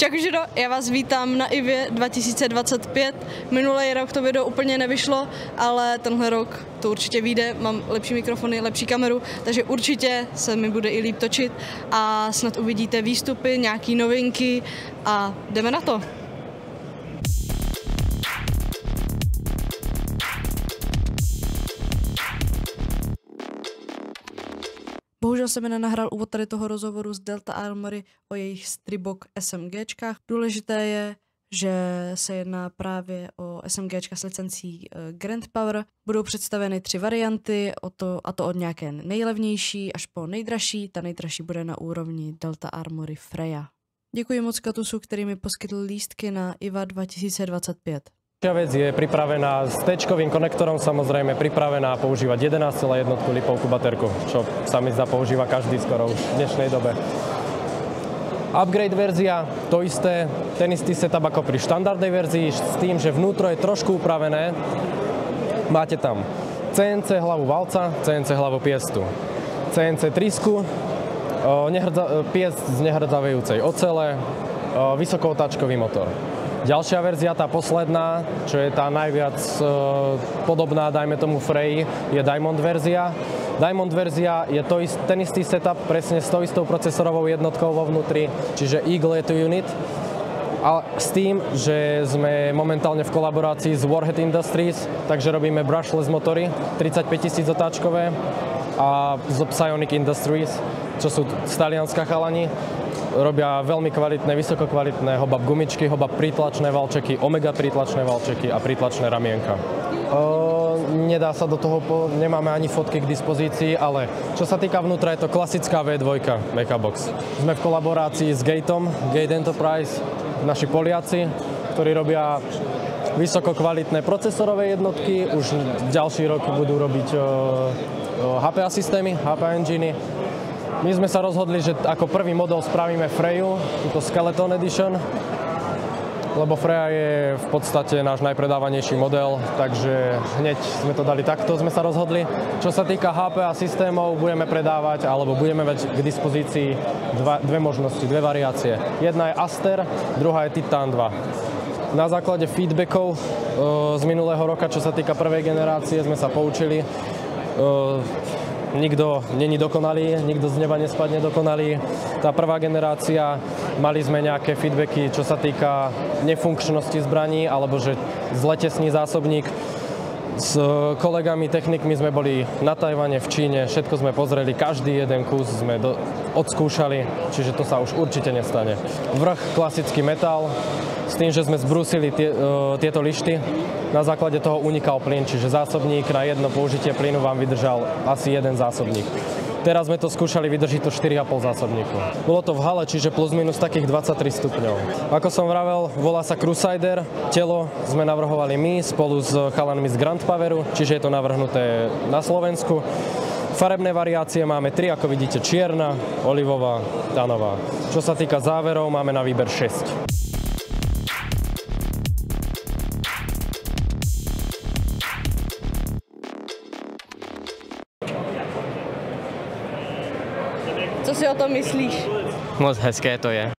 Čakužido, já vás vítám na IVě 2025. Minulý rok to video úplně nevyšlo, ale tenhle rok to určitě vyjde. Mám lepší mikrofony, lepší kameru, takže určitě se mi bude i líp točit a snad uvidíte výstupy, nějaký novinky a jdeme na to. Bohužel jsem nenahrál úvod tady toho rozhovoru z Delta Armory o jejich Stribok SMGčkách. Důležité je, že se jedná právě o SMGčka s licencí Grand Power. Budou představeny 3 varianty, a to od nějaké nejlevnější až po nejdražší. Ta nejdražší bude na úrovni Delta Armory Freya. Děkuji moc Katusu, který mi poskytl lístky na IVA 2025. Ďalšia vec je pripravená s T-čkovým konektorom, samozrejme pripravená používať 11,1 lipovku baterku, čo sa mi zdá používa každý skoro už v dnešnej dobe. Upgrade verzia, to isté, ten istý setup ako pri štandardnej verzii, s tým, že vnútro je trošku upravené. Máte tam CNC hlavu valca, CNC hlavu piestu, CNC trysku, piest z nehrdzavejúcej ocele, vysokootáčkový motor. Ďalšia verzia, tá posledná, čo je tá najviac podobná, dajme tomu Freyi, je Diamond verzia. Diamond verzia je ten istý setup, presne s tou istou procesorovou jednotkou vo vnútri, čiže Eagle je tu unit. A s tým, že sme momentálne v kolaborácii s Warhead Industries, takže robíme brushless motory, 35 000 otáčkové, a z Psionic Industries, čo sú z Talianska chalani. Robia veľmi kvalitné, vysokokvalitné hobab gumičky, hobab prítlačné valčeky, omega prítlačné valčeky a prítlačné ramienka. Nedá sa do toho, nemáme ani fotky k dispozícii, ale čo sa týka vnútra, je to klasická V2 Mechabox. Sme v kolaborácii s Gateom, Gate Enterprise, naši Poliaci, ktorí robia vysokokvalitné procesorové jednotky. Už ďalší rok budú robiť HPA systémy, HPA enginy. My sme sa rozhodli, že ako prvý model spravíme Freyu, túto Skeleton Edition, lebo Freya je v podstate náš najpredávanejší model, takže hneď sme to dali takto, sme sa rozhodli. Čo sa týka HPA systémov, budeme predávať, alebo budeme mať k dispozícii dve možnosti, dve variácie. Jedna je Aster, druhá je Titan 2. Na základe feedbackov z minulého roka, čo sa týka prvej generácie, sme sa poučili. Nikto není dokonalý, nikto z neba nespadne dokonalý. Tá prvá generácia, mali sme nejaké feedbacky, čo sa týka nefunkčnosti zbraní, alebo že zle tesný zásobník. S kolegami, technikmi sme boli na Tajvane, v Číne, všetko sme pozreli, každý jeden kus sme odskúšali, čiže to sa už určite nestane. Vrch klasický metal, s tým, že sme zbrúsili tieto lišty. Na základe toho unikal plyn, čiže zásobník na jedno použitie plynu vám vydržal asi jeden zásobník. Teraz sme to skúšali, vydrží to 4,5 zásobníku. Bolo to v hale, čiže plus minus takých 23 stupňov. Ako som vravel, volá sa Crusader. Telo sme navrhovali my spolu s chalanmi z Grand Poweru, čiže je to navrhnuté na Slovensku. Farebné variácie máme 3, ako vidíte, čierna, olivová, tanová. Čo sa týka záverov, máme na výber 6. Co si o tom myslíš? Moc hezké to je.